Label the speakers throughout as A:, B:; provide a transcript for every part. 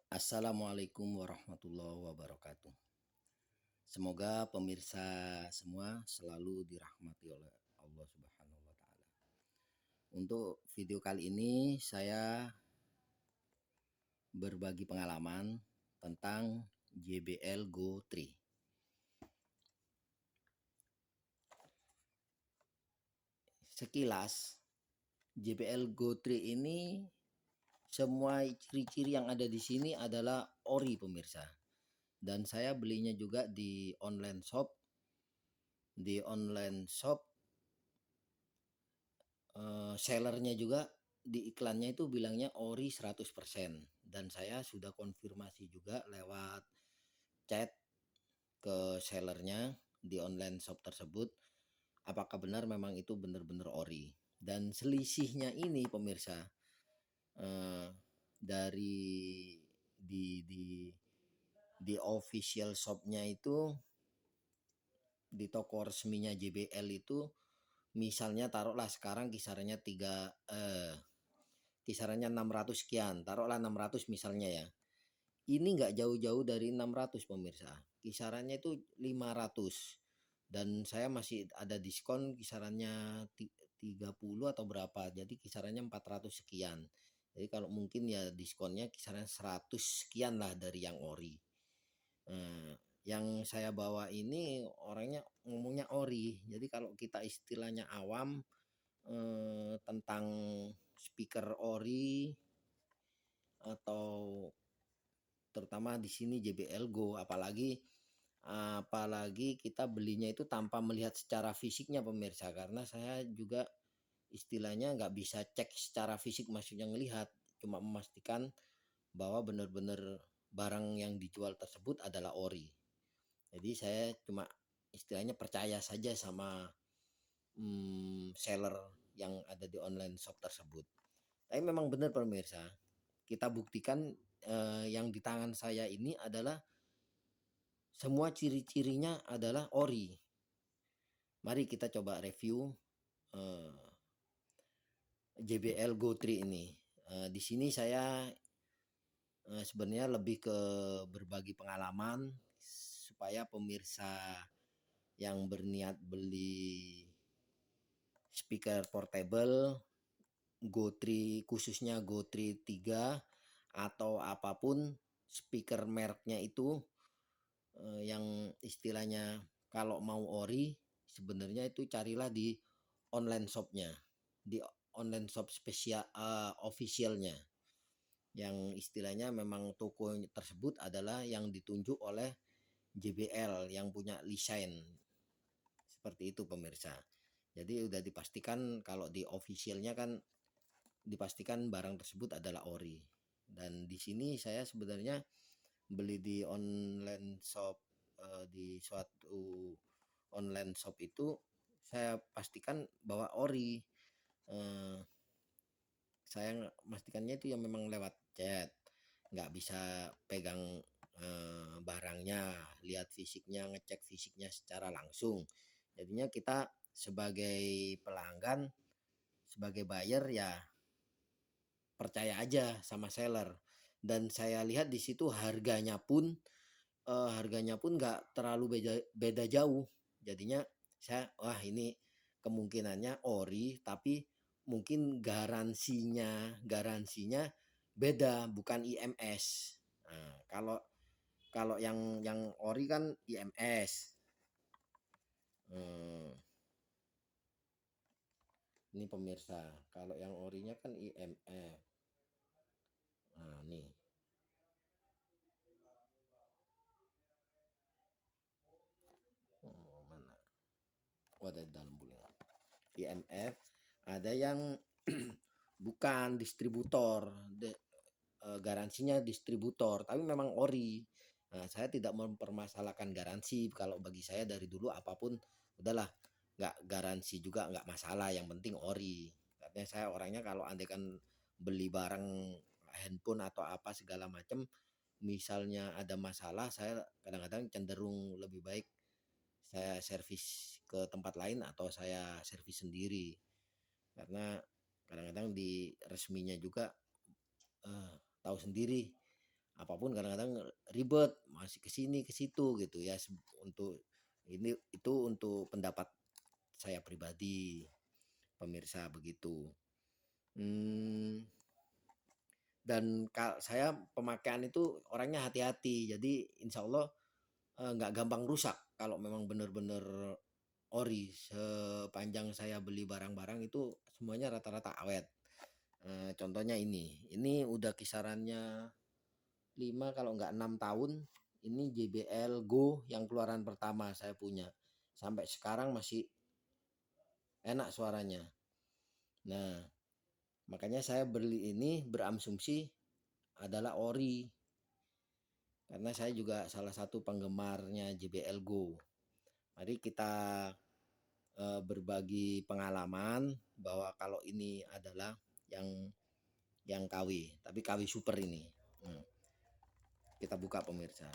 A: Assalamualaikum warahmatullahi wabarakatuh. Semoga pemirsa semua selalu dirahmati oleh Allah Subhanahu wa taala. Untuk video kali ini saya berbagi pengalaman tentang JBL Go 3. Sekilas JBL Go 3 ini semua ciri-ciri yang ada di sini adalah ori pemirsa. Dan saya belinya juga di online shop. Di online shop sellernya juga di iklannya itu bilangnya ori 100%, dan saya sudah konfirmasi juga lewat chat ke sellernya di online shop tersebut apakah benar memang itu benar-benar ori. Dan selisihnya ini pemirsa, dari di official shopnya itu, di toko resminya JBL itu, misalnya taruhlah sekarang kisarannya 600 sekian, taruhlah 600 misalnya ya. Ini nggak jauh-jauh dari 600 pemirsa, kisarannya itu 500, dan saya masih ada diskon kisarannya 30 atau berapa, jadi kisarannya 400 sekian. Jadi kalau mungkin ya diskonnya kisaran 100 sekian lah dari yang ori. Yang saya bawa ini orangnya ngomongnya ori, jadi kalau kita istilahnya awam tentang speaker ori atau terutama di sini JBL Go, apalagi kita belinya itu tanpa melihat secara fisiknya pemirsa, karena saya juga istilahnya nggak bisa cek secara fisik, maksudnya ngelihat, cuma memastikan bahwa benar-benar barang yang dijual tersebut adalah ori. Jadi saya cuma istilahnya percaya saja sama seller yang ada di online shop tersebut. Tapi memang benar pemirsa, kita buktikan yang di tangan saya ini adalah semua ciri-cirinya adalah ori. Mari kita coba review JBL Go 3 ini. Di sini saya sebenarnya lebih ke berbagi pengalaman supaya pemirsa yang berniat beli speaker portable Go 3, khususnya Go 3 3 atau apapun speaker mereknya itu, yang istilahnya kalau mau ori sebenarnya itu carilah di online shopnya, di online shop spesial officialnya, yang istilahnya memang toko tersebut adalah yang ditunjuk oleh JBL yang punya lisensi. Seperti itu pemirsa. Jadi udah dipastikan kalau di officialnya kan dipastikan barang tersebut adalah ori. Dan di sini saya sebenarnya beli di online shop, di suatu online shop itu saya pastikan bahwa ori. Eh, saya memastikannya itu yang memang lewat chat, nggak bisa pegang barangnya, lihat fisiknya, ngecek fisiknya secara langsung. Jadinya kita sebagai pelanggan, sebagai buyer ya percaya aja sama seller. Dan saya lihat di situ harganya pun nggak terlalu beda jauh. Jadinya saya wah ini kemungkinannya ori, tapi mungkin garansinya beda, bukan IMS. Nah, kalau kalau yang ori kan IMS. Ini pemirsa, kalau yang orinya kan IMF. Nah, nih. Oh, mana? Oh, ada di dalam bulan. IMF, ada yang bukan distributor, garansinya distributor, tapi memang ori. Nah, saya tidak mempermasalahkan garansi. Kalau bagi saya dari dulu apapun udahlah, nggak garansi juga nggak masalah, yang penting ori. Karena saya orangnya kalau andaikan beli barang handphone atau apa segala macam, misalnya ada masalah, saya kadang-kadang cenderung lebih baik saya servis ke tempat lain atau saya servis sendiri, karena kadang-kadang di resminya juga tahu sendiri apapun kadang-kadang ribet, masih ke sini ke situ gitu ya. Untuk ini itu untuk pendapat saya pribadi, pemirsa begitu. Hmm, dan saya pemakaian itu orangnya hati-hati, jadi insya Allah nggak gampang rusak kalau memang benar-benar ori. Sepanjang saya beli barang-barang itu semuanya rata-rata awet. Contohnya ini udah kisarannya 5 kalau nggak 6 tahun. Ini JBL Go yang keluaran pertama saya punya. Sampai sekarang masih enak suaranya. Nah, makanya saya beli ini berasumsi adalah ori. Karena saya juga salah satu penggemarnya JBL Go. Mari kita berbagi pengalaman bahwa kalau ini adalah yang KW, tapi KW super ini. Hmm, kita buka pemirsa.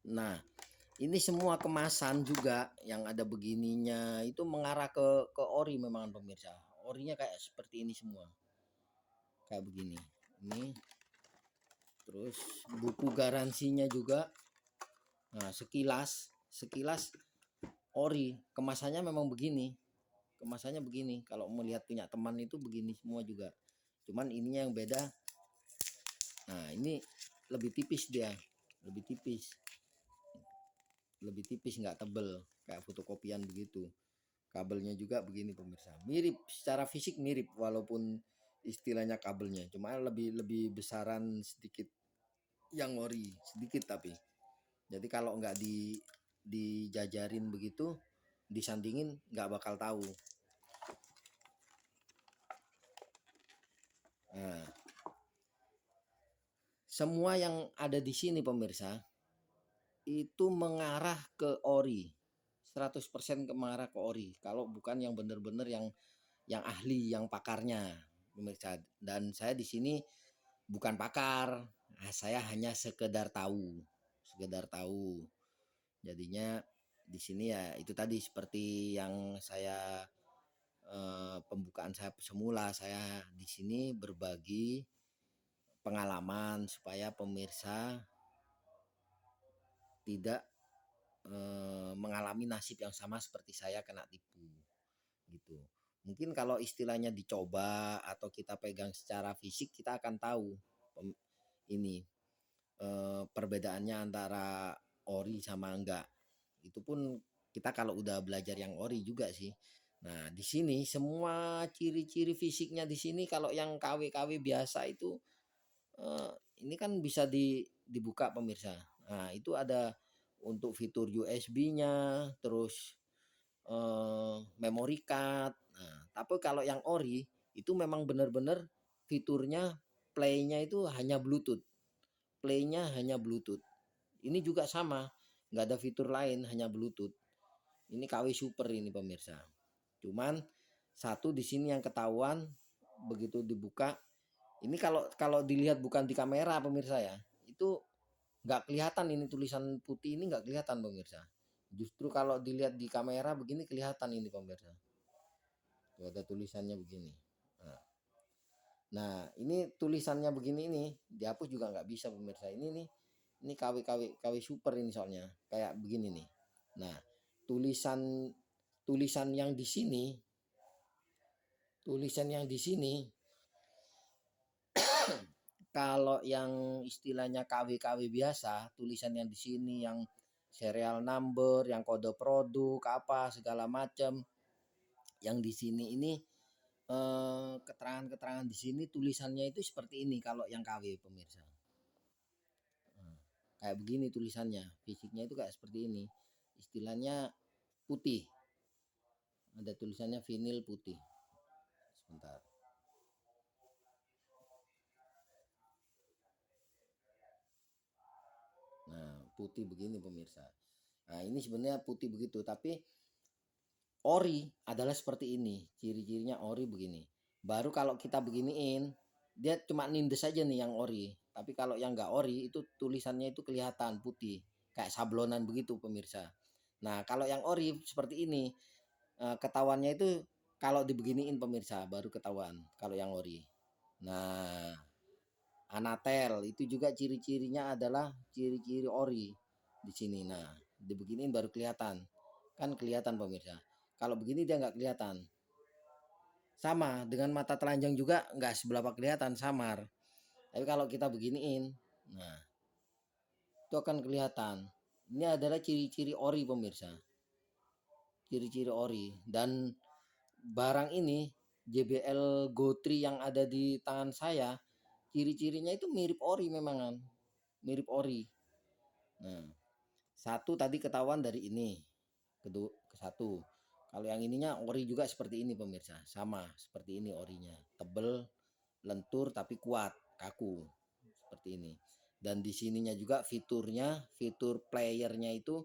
A: Nah, ini semua kemasan juga yang ada begininya itu mengarah ke ori memang pemirsa. Orinya kayak seperti ini semua. Kayak begini. Ini terus buku garansinya juga. Nah, sekilas ori. Kemasannya memang begini. Kemasannya begini. Kalau melihat punya teman itu begini semua juga. Cuman ininya yang beda. Nah, ini lebih tipis dia. Lebih tipis. Lebih tipis nggak tebel kayak fotokopian begitu. Kabelnya juga begini pemirsa, mirip secara fisik mirip walaupun istilahnya kabelnya cuma lebih lebih besaran sedikit yang ori sedikit. Tapi jadi kalau nggak dijajarin begitu, disandingin nggak bakal tahu. Nah, semua yang ada di sini pemirsa itu mengarah ke ori, 100% mengarah ke ori kalau bukan yang bener-bener yang ahli, yang pakarnya pemirsa. Dan saya di sini bukan pakar, saya hanya sekedar tahu. Jadinya di sini ya itu tadi seperti yang saya pembukaan saya semula, saya di sini berbagi pengalaman supaya pemirsa tidak mengalami nasib yang sama seperti saya kena tipu gitu. Mungkin kalau istilahnya dicoba atau kita pegang secara fisik kita akan tahu ini perbedaannya antara ori sama enggak. Itu pun kita kalau udah belajar yang ori juga sih. Nah, di sini semua ciri-ciri fisiknya di sini kalau yang KW-KW biasa itu eh, ini kan bisa dibuka pemirsa. Nah, itu ada untuk fitur USB-nya, terus memory card. Nah, tapi kalau yang ori itu memang benar-benar fiturnya play-nya itu hanya Bluetooth. Play-nya hanya Bluetooth. Ini juga sama, nggak ada fitur lain, hanya Bluetooth. Ini KW Super ini pemirsa. Cuman satu di sini yang ketahuan begitu dibuka. Ini kalau kalau dilihat bukan di kamera pemirsa ya, itu nggak kelihatan ini tulisan putih ini nggak kelihatan pemirsa. Justru kalau dilihat di kamera begini kelihatan ini pemirsa. Tuh ada tulisannya begini. Nah, nah, ini tulisannya begini ini dihapus juga nggak bisa pemirsa. Ini KW super ini soalnya kayak begini nih. Nah, tulisan tulisan yang di sini, tulisan yang di sini kalau yang istilahnya KW-KW biasa, tulisan yang di sini yang serial number, yang kode produk apa segala macam, yang di sini ini keterangan-keterangan di sini tulisannya itu seperti ini kalau yang KW pemirsa. Nah, kayak begini tulisannya, fisiknya itu kayak seperti ini. Istilahnya putih. Ada tulisannya vinil putih. Sebentar. Nah, putih begini pemirsa. Nah, ini sebenarnya putih begitu, tapi ori adalah seperti ini. Ciri-cirinya ori begini. Baru kalau kita beginiin, dia cuma nindes aja nih yang ori. Tapi kalau yang nggak ori itu tulisannya itu kelihatan putih, kayak sablonan begitu pemirsa. Nah, kalau yang ori seperti ini, ketahuannya itu kalau dibeginiin pemirsa, baru ketahuan kalau yang ori. Nah, Anatel itu juga ciri-cirinya adalah ciri-ciri ori di sini. Nah, dibeginiin baru kelihatan. Kan kelihatan pemirsa. Kalau begini dia nggak kelihatan. Sama dengan mata telanjang juga nggak seberapa kelihatan, samar. Tapi kalau kita beginiin, nah itu akan kelihatan. Ini adalah ciri-ciri ori pemirsa. Ciri-ciri ori. Dan barang ini JBL Go 3 yang ada di tangan saya, ciri-cirinya itu mirip ori memang kan. Mirip ori. Nah, satu tadi ketahuan dari ini. Kedua, ke satu. Kalau yang ininya ori juga seperti ini pemirsa. Sama seperti ini orinya. Tebel, lentur tapi kuat, kaku. Seperti ini. Dan di sininya juga fiturnya, fitur playernya itu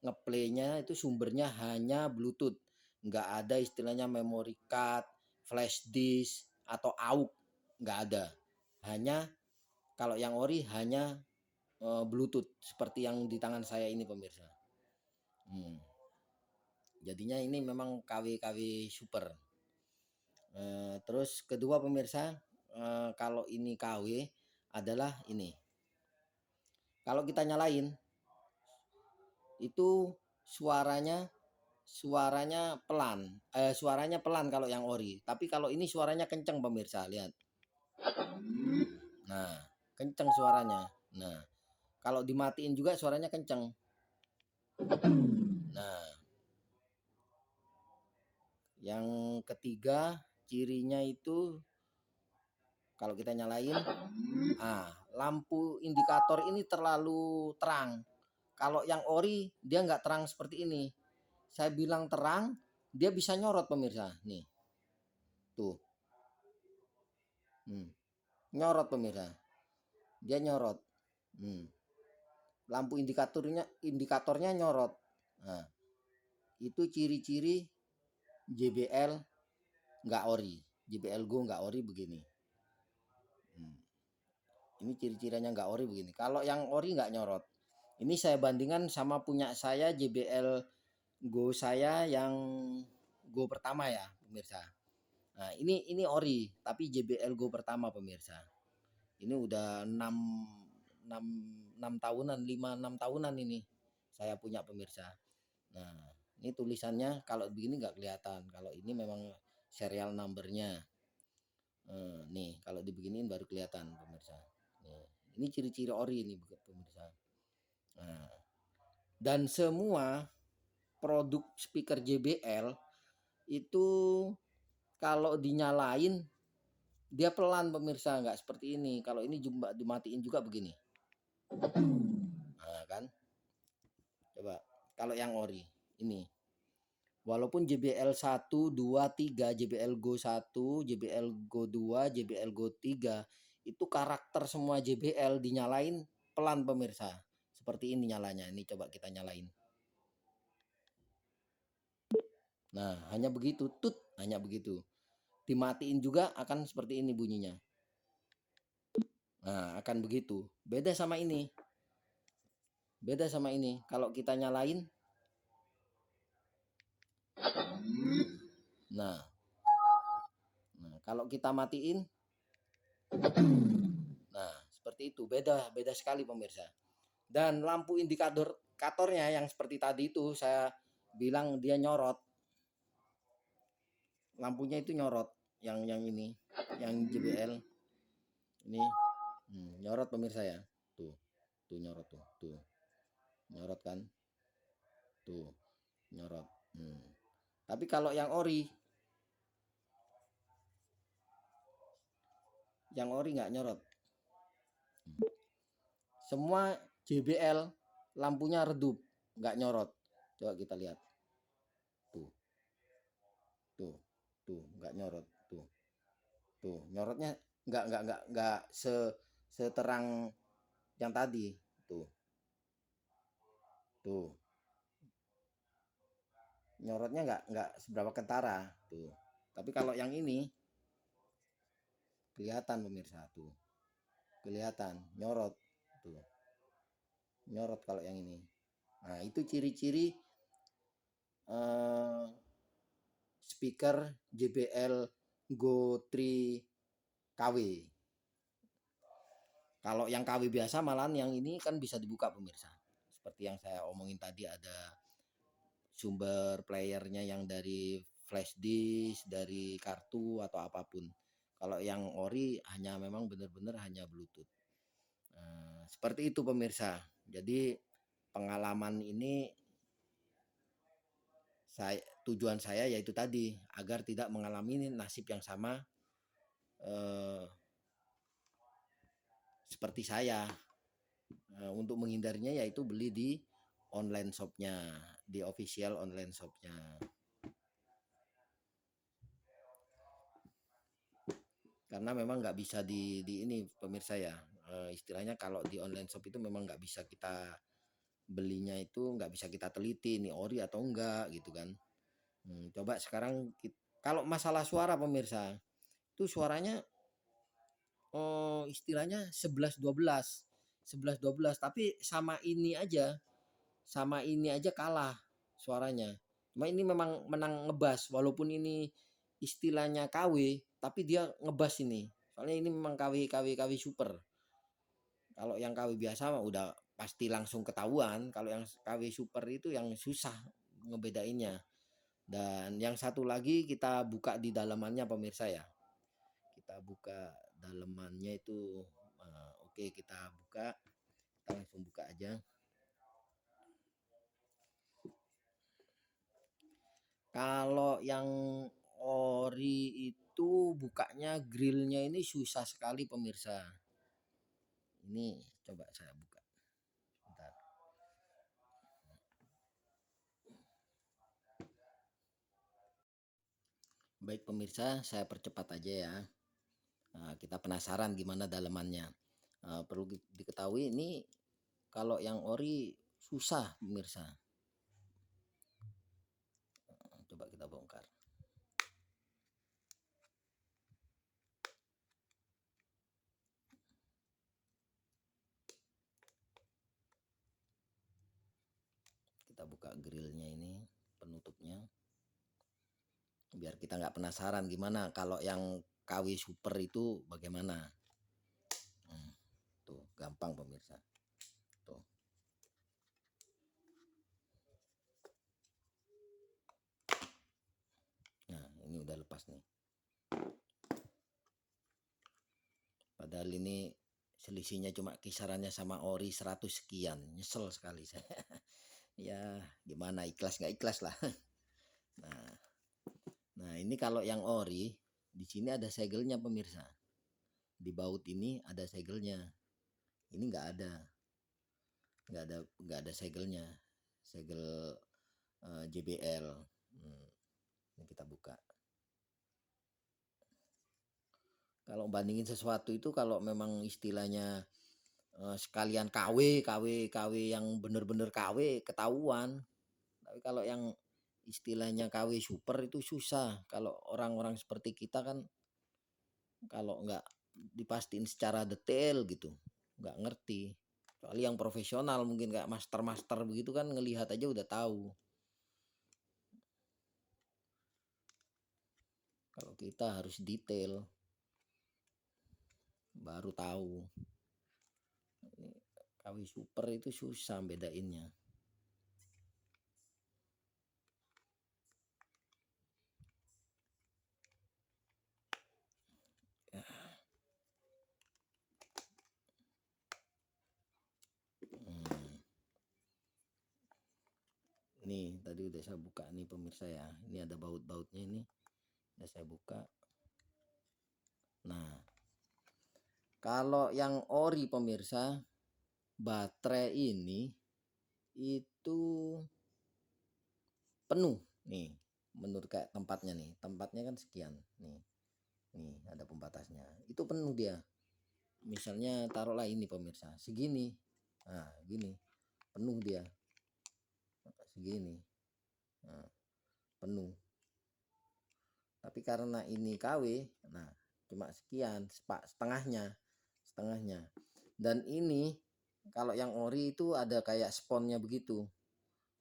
A: ngeplaynya itu sumbernya hanya Bluetooth. Nggak ada istilahnya memory card, flash disk atau AUX, nggak ada. Hanya kalau yang ori hanya Bluetooth seperti yang di tangan saya ini pemirsa. Hmm. Jadinya ini memang KW-KW super. Terus kedua pemirsa, kalau ini KW adalah ini. Kalau kita nyalain itu suaranya suaranya pelan. Suaranya pelan kalau yang ori. Tapi kalau ini suaranya kenceng pemirsa, lihat. Nah, kenceng suaranya. Nah, kalau dimatiin juga suaranya kenceng. Nah, yang ketiga cirinya itu kalau kita nyalain, lampu indikator ini terlalu terang. Kalau yang ori dia nggak terang seperti ini. Saya bilang terang, dia bisa nyorot pemirsa. Nih, tuh, nyorot pemirsa. Dia nyorot. Lampu indikatornya nyorot. Nah, itu ciri-ciri JBL nggak ori. JBL Go nggak ori begini. Ini ciri-cirinya nggak ori begini. Kalau yang ori nggak nyorot. Ini saya bandingkan sama punya saya JBL Go saya yang Go pertama ya pemirsa. Nah ini ori tapi JBL Go pertama pemirsa. Ini udah 6 tahunan 5-6 tahunan ini saya punya pemirsa. Nah ini tulisannya kalau begini nggak kelihatan. Kalau ini memang serial numbernya. Nih kalau dibeginiin baru kelihatan pemirsa. Nih, ini ciri-ciri ori ini pemirsa. Nah, dan semua produk speaker JBL itu kalau dinyalain dia pelan pemirsa, nggak seperti ini. Kalau ini juga dimatiin juga begini. Nah kan, coba kalau yang ori ini. Walaupun JBL 1, 2, 3, JBL Go 1, JBL Go 2, JBL Go 3 itu karakter semua JBL dinyalain pelan pemirsa. Seperti ini nyalanya. Ini coba kita nyalain. Nah, hanya begitu, hanya begitu. Dimatiin juga akan seperti ini bunyinya. Nah, akan begitu. Beda sama ini. Beda sama ini. Kalau kita nyalain, nah, kalau kita matiin, nah seperti itu. Beda sekali pemirsa. Dan lampu indikatornya yang seperti tadi itu saya bilang dia nyorot. Lampunya itu nyorot. Yang ini, yang JBL ini nyorot pemirsa ya. Tuh nyorot tuh. Nyorot kan? Tuh, nyorot. Tapi kalau yang ori nggak nyorot. Semua JBL lampunya redup, nggak nyorot. Coba kita lihat. Tuh, tuh, nggak nyorot. Tuh, nyorotnya nggak seterang yang tadi. Tuh, nyorotnya nggak seberapa kentara. Tuh, tapi kalau yang ini kelihatan pemirsa tuh, kelihatan nyorot. Tuh, nyorot kalau yang ini. Nah, itu ciri-ciri eh, speaker JBL Go 3 KW. Kalau yang KW biasa malahan yang ini kan bisa dibuka pemirsa. Seperti yang saya omongin tadi, ada sumber playernya yang dari flash disk, dari kartu atau apapun. Kalau yang ori hanya memang benar-benar hanya Bluetooth. Seperti itu pemirsa. Jadi pengalaman ini tujuan saya yaitu tadi agar tidak mengalami nasib yang sama eh, seperti saya. Untuk menghindarinya yaitu beli di online shopnya, di official online shopnya. Karena memang nggak bisa di ini pemirsa ya, istilahnya kalau di online shop itu memang nggak bisa kita belinya, itu nggak bisa kita teliti ini ori atau enggak gitu kan. Coba sekarang kalau masalah suara pemirsa, itu suaranya istilahnya 11-12 tapi sama ini aja kalah suaranya. Cuma ini memang menang ngebas, walaupun ini istilahnya KW tapi dia ngebas ini. Soalnya ini memang KW super. Kalau yang KW biasa mah udah pasti langsung ketahuan. Kalau yang KW super itu yang susah ngebedainnya. Dan yang satu lagi kita buka di dalamannya pemirsa ya. Kita buka dalamannya itu, oke, kita buka, kita langsung buka aja. Kalau yang ori itu bukanya grillnya ini susah sekali pemirsa. Ini coba saya buka. Bentar. Baik pemirsa, saya percepat aja ya. Kita penasaran gimana dalemannya. Perlu diketahui ini kalau yang ori susah pemirsa. Coba kita bongkar. Kita buka grillnya ini, penutupnya. Biar kita nggak penasaran gimana kalau yang KW super itu bagaimana. Tuh, gampang pemirsa. Tuh. Nah, ini udah lepas nih. Padahal ini selisihnya cuma kisarannya sama ori 100 sekian. Nyesel sekali saya. Ya, gimana, ikhlas nggak ikhlas lah. Nah, nah ini kalau yang ori, di sini ada segelnya pemirsa. Di baut ini ada segelnya. Ini nggak ada segelnya. Segel JBL. Ini kita buka. Kalau bandingin sesuatu itu, kalau memang istilahnya sekalian KW yang bener-bener KW ketahuan. Tapi kalau yang istilahnya KW super itu susah. Kalau orang-orang seperti kita kan, kalau nggak dipastiin secara detail gitu, nggak ngerti. Kecuali yang profesional mungkin kayak master-master begitu kan, ngelihat aja udah tahu. Kalau kita harus detail, baru tahu. KW super itu susah bedainnya. Hmm. Nih tadi udah saya buka nih pemirsa ya. Ini ada baut-bautnya ini. Udah saya buka. Nah, kalau yang ori pemirsa, baterai ini itu penuh nih. Menurut kayak tempatnya nih. Tempatnya kan sekian nih. Nih ada pembatasnya. Itu penuh dia. Misalnya taruhlah ini pemirsa, segini. Nah, gini. Penuh dia. Segini. Nah, penuh. Tapi karena ini KW, nah cuma sekian, setengahnya. Dan ini kalau yang ori itu ada kayak sponnya begitu,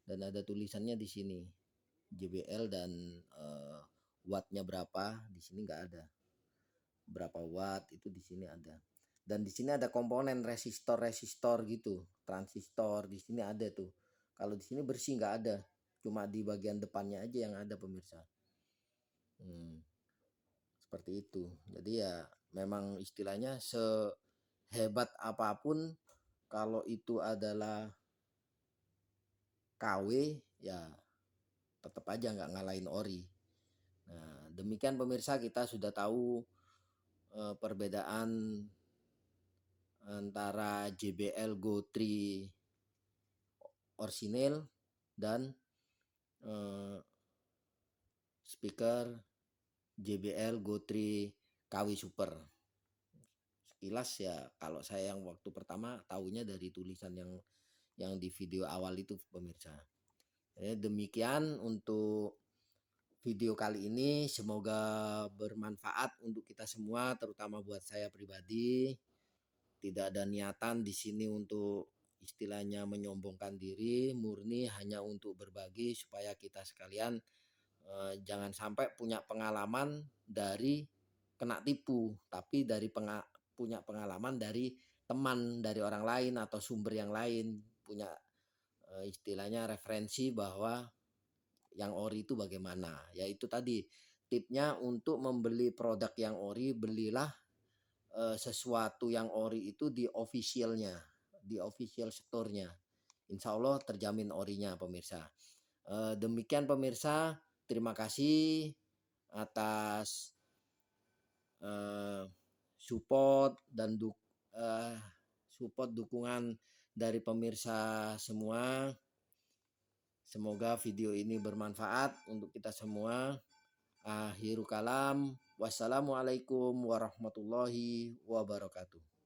A: dan ada tulisannya di sini. JBL dan wattnya berapa, di sini nggak ada. Berapa watt itu di sini ada. Dan di sini ada komponen resistor gitu, transistor di sini ada tuh. Kalau di sini bersih nggak ada, cuma di bagian depannya aja yang ada pemirsa. Seperti itu. Jadi ya memang istilahnya sehebat apapun kalau itu adalah KW ya tetap aja nggak ngalahin ori. Nah, demikian pemirsa, kita sudah tahu perbedaan antara JBL Go 3 Orsinil dan eh, speaker JBL Go 3 KW Super. Sekilas ya kalau saya yang waktu pertama tahunya dari tulisan yang di video awal itu pemirsa. Demikian untuk video kali ini, semoga bermanfaat untuk kita semua, terutama buat saya pribadi. Tidak ada niatan di sini untuk istilahnya menyombongkan diri, murni hanya untuk berbagi supaya kita sekalian jangan sampai punya pengalaman dari kena tipu, tapi dari punya pengalaman dari teman, dari orang lain atau sumber yang lain, punya istilahnya referensi bahwa yang ori itu bagaimana. Yaitu tadi tipnya untuk membeli produk yang ori, belilah sesuatu yang ori itu di officialnya, di official store-nya. Insya Allah terjamin orinya pemirsa. Demikian pemirsa, terima kasih atas support dan support dukungan dari pemirsa semua. Semoga video ini bermanfaat untuk kita semua. Akhirul kalam. Wassalamualaikum warahmatullahi wabarakatuh.